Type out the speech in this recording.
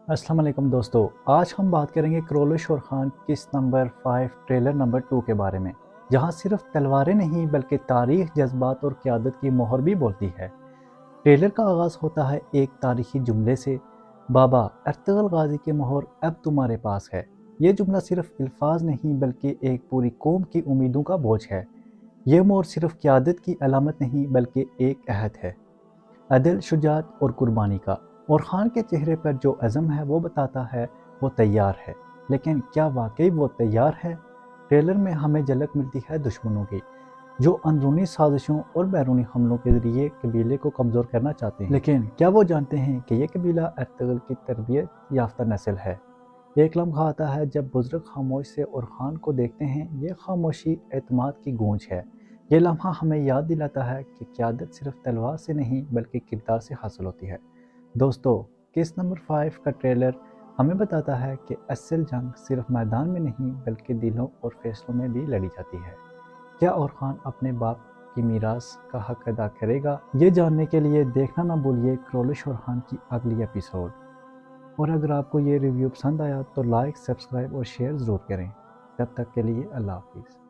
अस्सलाम वालेकुम दोस्तों, आज हम बात करेंगे क्रॉलिश और खान किस्त नंबर 5 ट्रेलर नंबर 2 के बारे में, जहां सिर्फ तलवारें नहीं बल्कि तारीख, जज्बात और क़यादत की मोहर भी बोलती है। ट्रेलर का आगाज़ होता है एक तारीखी जुमले से, बाबा अर्तुगरुल गाजी की मोहर अब तुम्हारे पास है। ये जुमला सिर्फ अल्फाज नहीं बल्कि एक पूरी कौम की उम्मीदों का बोझ है। ये मोहर सिर्फ क़यादत की अलामत नहीं बल्कि एक अहद है, अदल, शुजाअत और कुर्बानी का। और खान के चेहरे पर जो अज़म है वो बताता है वो तैयार है, लेकिन क्या वाकई वो तैयार है? ट्रेलर में हमें झलक मिलती है दुश्मनों की, जो अंदरूनी साजिशों और बैरूनी हमलों के ज़रिए कबीले को कमज़ोर करना चाहते हैं। लेकिन क्या वो जानते हैं कि ये कबीला अर्तुगरुल की तरबियत याफ्ता नस्ल है? एक लम्हा आता है जब बुज़ुर्ग खामोश से और खान को देखते हैं। ये खामोशी एतमाद की गूंज है। ये लम्हा हमें याद दिलाता है कि क़यादत सिर्फ तलवार से नहीं बल्कि किरदार से हासिल होती है। दोस्तों, किस्त नंबर 5 का ट्रेलर हमें बताता है कि असल जंग सिर्फ मैदान में नहीं बल्कि दिलों और फैसलों में भी लड़ी जाती है। क्या और खान अपने बाप की मीरास का हक अदा करेगा? ये जानने के लिए देखना ना भूलिए क्रॉलिश और खान की अगली एपिसोड। और अगर आपको ये रिव्यू पसंद आया तो लाइक, सब्सक्राइब और शेयर ज़रूर करें। तब तक के लिए अल्लाह हाफिज़।